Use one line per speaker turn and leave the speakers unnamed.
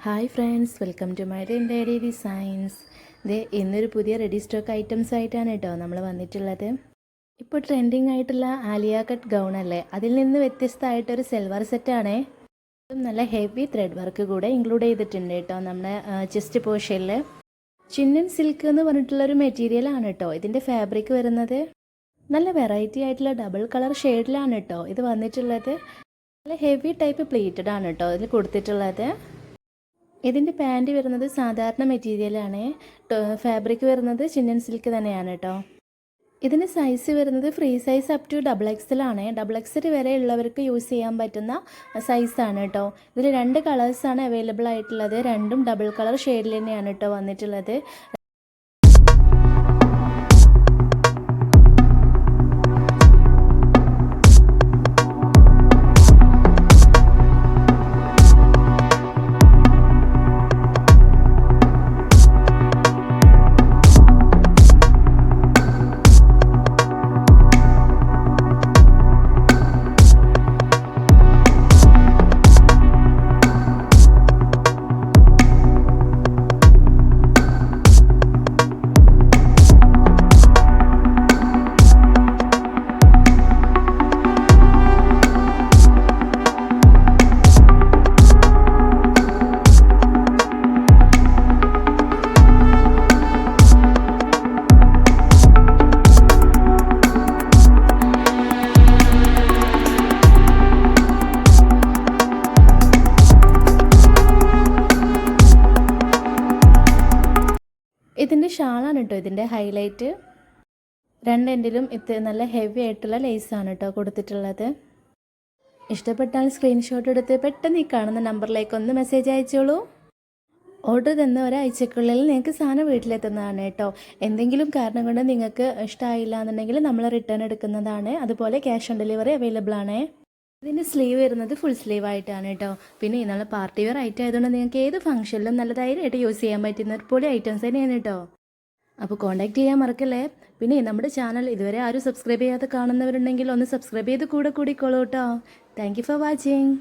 Hi friends, welcome to my diary designs. ഇന്നൊരു പുതിയ ready stock items ആയിട്ടാണ് കേട്ടോ നമ്മൾ വന്നിട്ടുള്ളത്. ഇപ്പോൾ ട്രെൻഡിങ് ആയിട്ടുള്ള ആലിയ കട്ട് ഗൗൺ അല്ലേ, അതിൽ നിന്ന് വ്യത്യസ്തമായിട്ടൊരു സെൽവാർ സെറ്റാണേ. നല്ല ഹെവി ത്രെഡ് വർക്ക് കൂടെ ഇൻക്ലൂഡ് ചെയ്തിട്ടുണ്ട് കേട്ടോ. നമ്മുടെ ചെസ്റ്റ് പോർഷനിൽ ചിന്നൻ സിൽക്ക് എന്ന് പറഞ്ഞിട്ടുള്ളൊരു മെറ്റീരിയൽ ആണ് കേട്ടോ. ഇതിൻ്റെ ഫാബ്രിക് വരുന്നത് നല്ല വെറൈറ്റി ആയിട്ടുള്ള ഡബിൾ കളർ ഷെയ്ഡിലാണ് കേട്ടോ ഇത് വന്നിട്ടുള്ളത്. നല്ല ഹെവി ടൈപ്പ് പ്ലീറ്റഡ് ആണ് കേട്ടോ ഇതിൽ കൊടുത്തിട്ടുള്ളത്. ഇതിൻ്റെ പാൻറ് വരുന്നത് സാധാരണ മെറ്റീരിയലാണ്. ഫാബ്രിക് വരുന്നത് ചിന്നൻ സിൽക്ക് തന്നെയാണ് കേട്ടോ. ഇതിൻ്റെ സൈസ് വരുന്നത് free size up to XXL ആണ്. XXL വരെ ഉള്ളവർക്ക് യൂസ് ചെയ്യാൻ പറ്റുന്ന സൈസാണ് കേട്ടോ. ഇതിൽ 2 കളേഴ്സാണ് അവൈലബിൾ ആയിട്ടുള്ളത്. രണ്ടും ഡബിൾ കളർ ഷെയ്ഡിൽ തന്നെയാണ് കേട്ടോ വന്നിട്ടുള്ളത്. ഇതിൻ്റെ ഷാളാണ് കേട്ടോ ഇതിൻ്റെ ഹൈലൈറ്റ്. 2 എൻഡിലും നല്ല ഹെവി ആയിട്ടുള്ള ലേസാണ് കേട്ടോ കൊടുത്തിട്ടുള്ളത്. ഇഷ്ടപ്പെട്ടാൽ സ്ക്രീൻഷോട്ട് എടുത്ത് പെട്ടെന്ന് ഈ കാണുന്ന നമ്പറിലേക്ക് ഒന്ന് മെസ്സേജ് അയച്ചോളൂ. ഓർഡർ തന്ന ഒരാഴ്ചക്കുള്ളിൽ നിങ്ങൾക്ക് സാധനം വീട്ടിലെത്തുന്നതാണ് കേട്ടോ. എന്തെങ്കിലും കാരണം കൊണ്ട് നിങ്ങൾക്ക് ഇഷ്ടമായില്ല എന്നുണ്ടെങ്കിൽ നമ്മൾ റിട്ടേൺ എടുക്കുന്നതാണ്. അതുപോലെ ക്യാഷ് ഓൺ ഡെലിവറി അവൈലബിൾ ആണ്. ഇതിൻ്റെ സ്ലീവ് വരുന്നത് ഫുൾ സ്ലീവ് ആയിട്ടാണ് കേട്ടോ. പിന്നെ നല്ല പാർട്ടി വെയർ ഐറ്റം ആയതുകൊണ്ട് നിങ്ങൾക്ക് ഏത് ഫംഗ്ഷനിലും നല്ല ധൈര്യമായിട്ട് യൂസ് ചെയ്യാൻ പറ്റുന്ന പൊളി ഐറ്റംസ് തന്നെയാണ് കേട്ടോ. അപ്പോൾ കോൺടാക്ട് ചെയ്യാൻ മറക്കല്ലേ. പിന്നെ നമ്മുടെ ചാനൽ ഇതുവരെ ആരും സബ്സ്ക്രൈബ് ചെയ്യാതെ കാണുന്നവരുണ്ടെങ്കിൽ ഒന്ന് സബ്സ്ക്രൈബ് ചെയ്ത് കൂടെ കൂടിക്കോളൂ കേട്ടോ. Thank you for watching.